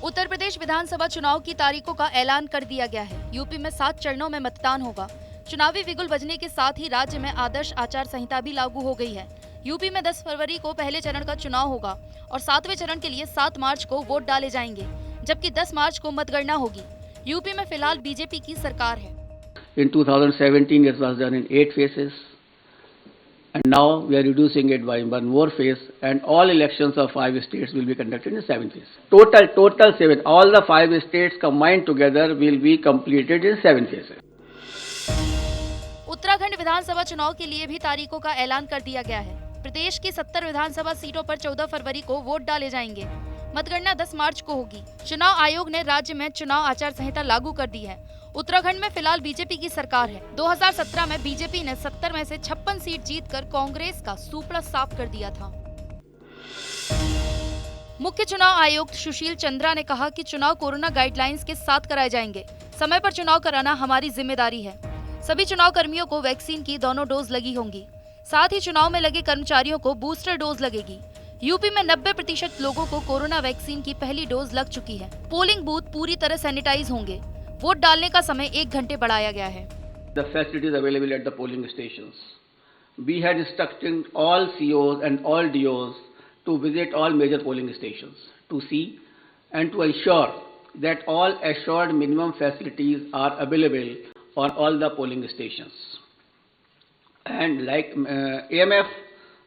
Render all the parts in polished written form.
उत्तर प्रदेश विधानसभा चुनाव की तारीखों का ऐलान कर दिया गया है। यूपी में 7 चरणों में मतदान होगा। चुनावी बिगुल बजने के साथ ही राज्य में आदर्श आचार संहिता भी लागू हो गई है। यूपी में 10 फरवरी को पहले चरण का चुनाव होगा और 7वें चरण के लिए 7 मार्च को वोट डाले जाएंगे, जबकि 10 मार्च को मतगणना होगी। यूपी में फिलहाल बीजेपी की सरकार है। In 2017, it was done in 8 phases, and now we are reducing it by one more phase, and all elections of 5 states will be conducted in 7 phases. Total 7. All the 5 states combined together will be completed in 7 phases. Uttarakhand विधानसभा चुनाव के लिए भी तारीखों का ऐलान कर दिया गया है। प्रदेश की 70 विधानसभा सीटों पर 14 फरवरी को वोट डाले जाएंगे। मतगणना 10 मार्च को होगी। चुनाव आयोग ने राज्य में चुनाव आचार संहिता लागू कर दी है। उत्तराखंड में फिलहाल बीजेपी की सरकार है। 2017 में बीजेपी ने 70 में से 56 सीट जीतकर कांग्रेस का सूपड़ा साफ कर दिया था। मुख्य चुनाव आयुक्त सुशील चंद्रा ने कहा कि चुनाव कोरोना गाइडलाइंस के साथ कराए जाएंगे। समय पर चुनाव कराना हमारी जिम्मेदारी है। सभी चुनाव कर्मियों को वैक्सीन की दोनों डोज लगी होंगी। साथ ही चुनाव में लगे कर्मचारियों को बूस्टर डोज लगेगी। यूपी में 90% लोगों को कोरोना वैक्सीन की पहली डोज लग चुकी है। पोलिंग बूथ पूरी तरह सैनिटाइज होंगे। वोट डालने का समय 1 घंटे बढ़ाया गया है। The facilities available at the polling stations. We had instructed all COs and all DOs to visit all major polling stations to see and to ensure that all assured minimum facilities are available on all the polling stations. And like AMF,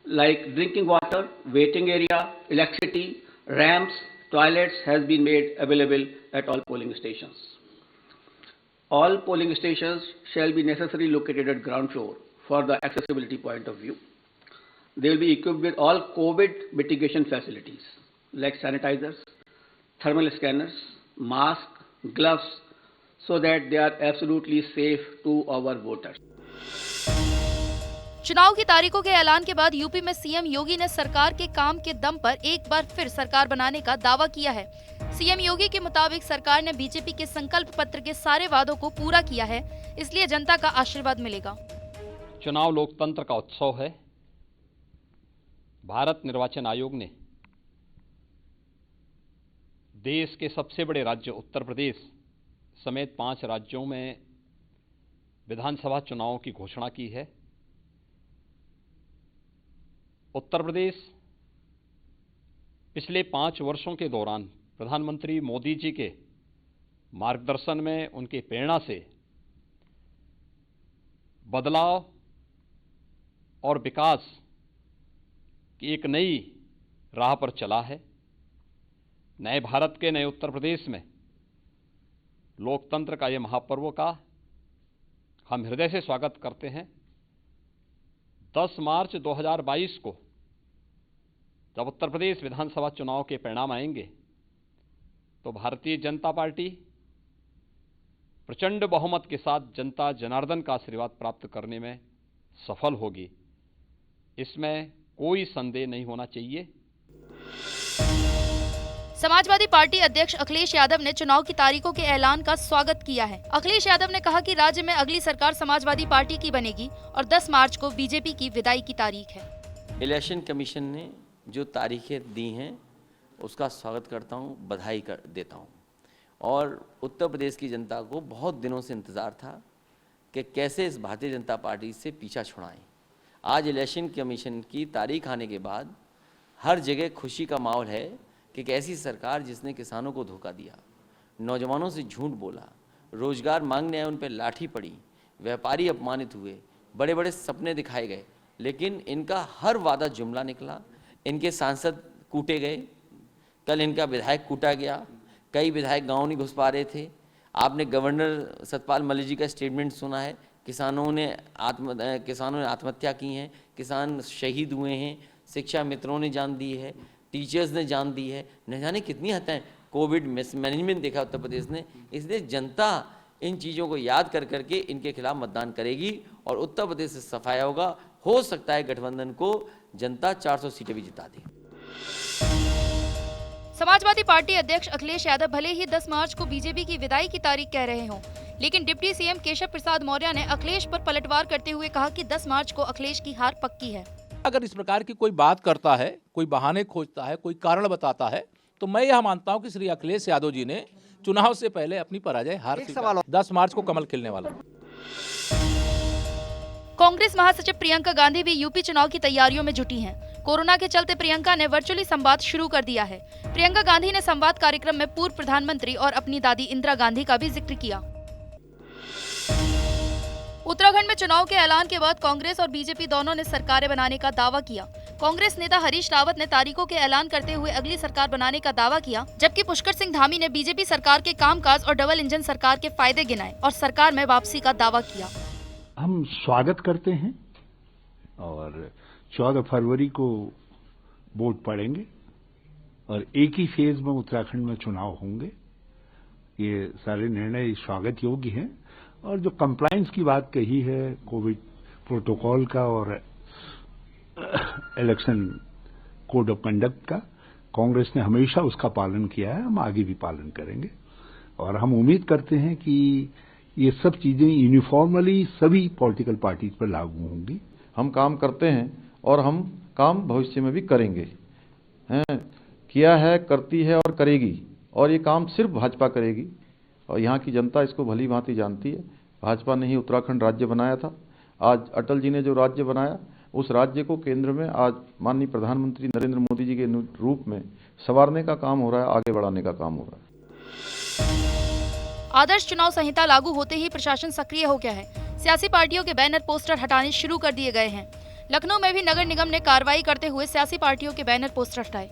like drinking water, waiting area, electricity, ramps, toilets has been made available at all polling stations. All polling stations shall be necessarily located at ground floor for the accessibility point of view. They will be equipped with all COVID mitigation facilities like sanitizers, thermal scanners, masks, gloves, so that they are absolutely safe to our voters. चुनाव की तारीखों के ऐलान के बाद UP में CM योगी ने सरकार के काम के दम पर एक बार फिर सरकार बनाने का दावा किया है। सीएम योगी के मुताबिक सरकार ने बीजेपी के संकल्प पत्र के सारे वादों को पूरा किया है, इसलिए जनता का आशीर्वाद मिलेगा। चुनाव लोकतंत्र का उत्सव है। भारत निर्वाचन आयोग ने देश के सबसे बड़े राज्य उत्तर प्रदेश समेत 5 राज्यों में विधानसभा चुनावों की घोषणा की है। उत्तर प्रदेश पिछले 5 वर्षों के दौरान प्रधानमंत्री मोदी जी के मार्गदर्शन में, उनके प्रेरणा से बदलाव और विकास की एक नई राह पर चला है। नए भारत के नए उत्तर प्रदेश में लोकतंत्र का ये महापर्व का हम हृदय से स्वागत करते हैं। 10 मार्च 2022 को जब उत्तर प्रदेश विधानसभा चुनाव के परिणाम आएंगे तो भारतीय जनता पार्टी प्रचंड बहुमत के साथ जनता जनार्दन का आशीर्वाद प्राप्त करने में सफल होगी। इसमें कोई संदेह नहीं होना चाहिए। समाजवादी पार्टी अध्यक्ष अखिलेश यादव ने चुनाव की तारीखों के ऐलान का स्वागत किया है। अखिलेश यादव ने कहा कि राज्य में अगली सरकार समाजवादी पार्टी की बनेगी और 10 मार्च को बीजेपी की विदाई की तारीख है। इलेक्शन कमीशन ने जो तारीखें दी हैं उसका स्वागत करता हूं, बधाई देता हूं। और उत्तर प्रदेश की जनता को बहुत दिनों से इंतज़ार था कि कैसे इस भारतीय जनता पार्टी से पीछा छुड़ाएं। आज इलेक्शन कमीशन की तारीख आने के बाद हर जगह खुशी का माहौल है कि एक ऐसी सरकार जिसने किसानों को धोखा दिया, नौजवानों से झूठ बोला, रोजगार मांगने आए उन पर लाठी पड़ी, व्यापारी अपमानित हुए, बड़े बड़े सपने दिखाए गए, लेकिन इनका हर वादा जुमला निकला। इनके सांसद कूटे गए, कल इनका विधायक कूटा गया, कई विधायक गांव नहीं घुस पा रहे थे। आपने गवर्नर सतपाल मलिक जी का स्टेटमेंट सुना है, किसानों ने आत्महत्या की हैं, किसान शहीद हुए हैं, शिक्षा मित्रों ने जान दी है, टीचर्स ने जान दी है, न जाने कितनी हत्याएं, कोविड मिसमैनेजमेंट देखा उत्तर प्रदेश ने। इसलिए जनता इन चीज़ों को याद कर करके इनके खिलाफ मतदान करेगी और उत्तर प्रदेश से सफाया होगा। हो सकता है गठबंधन को जनता 400 सीटें भी जिता दे। समाजवादी पार्टी अध्यक्ष अखिलेश यादव भले ही 10 मार्च को बीजेपी की विदाई की तारीख कह रहे हों, लेकिन डिप्टी सीएम केशव प्रसाद मौर्य ने अखिलेश पर पलटवार करते हुए कहा कि 10 मार्च को अखिलेश की हार पक्की है। अगर इस प्रकार की कोई बात करता है, कोई बहाने खोजता है, कोई कारण बताता है, तो मैं यह मानता हूं कि श्री अखिलेश यादव जी ने चुनाव से पहले अपनी पराजय हार स्वीकार। 10 मार्च को कमल खिलने वाला। कांग्रेस महासचिव प्रियंका गांधी भी यूपी चुनाव की तैयारियों में जुटी हैं। कोरोना के चलते प्रियंका ने वर्चुअली संवाद शुरू कर दिया है। प्रियंका गांधी ने संवाद कार्यक्रम में पूर्व प्रधानमंत्री और अपनी दादी इंदिरा गांधी का भी जिक्र किया। उत्तराखंड में चुनाव के ऐलान के बाद कांग्रेस और बीजेपी दोनों ने सरकारें बनाने का दावा किया। कांग्रेस नेता हरीश रावत ने तारीखों के ऐलान करते हुए अगली सरकार बनाने का दावा किया, जबकि पुष्कर सिंह धामी ने बीजेपी सरकार के कामकाज और डबल इंजन सरकार के फायदे गिनाए और सरकार में वापसी का दावा किया। हम स्वागत करते हैं और 14 फरवरी को वोट पड़ेंगे और एक ही फेज में उत्तराखंड में चुनाव होंगे। ये सारे निर्णय स्वागत योग्य हैं और जो कंप्लायंस की बात कही है कोविड प्रोटोकॉल का और इलेक्शन कोड ऑफ कंडक्ट का, कांग्रेस ने हमेशा उसका पालन किया है, हम आगे भी पालन करेंगे और हम उम्मीद करते हैं कि ये सब चीजें यूनिफॉर्मली सभी पॉलिटिकल पार्टीज पर लागू होंगी। हम काम करते हैं और हम काम भविष्य में भी करेंगे, हैं किया है, करती है और करेगी, और ये काम सिर्फ भाजपा करेगी और यहाँ की जनता इसको भली भांति जानती है। भाजपा ने ही उत्तराखंड राज्य बनाया था। आज अटल जी ने जो राज्य बनाया, उस राज्य को केंद्र में आज माननीय प्रधानमंत्री नरेंद्र मोदी जी के रूप में संवारने का काम हो रहा है, आगे बढ़ाने का काम हो रहा है। आदर्श चुनाव संहिता लागू होते ही प्रशासन सक्रिय हो गया है। सियासी पार्टियों के बैनर पोस्टर हटाने शुरू कर दिए गए हैं। लखनऊ में भी नगर निगम ने कार्रवाई करते हुए सियासी पार्टियों के बैनर पोस्टर हटाए।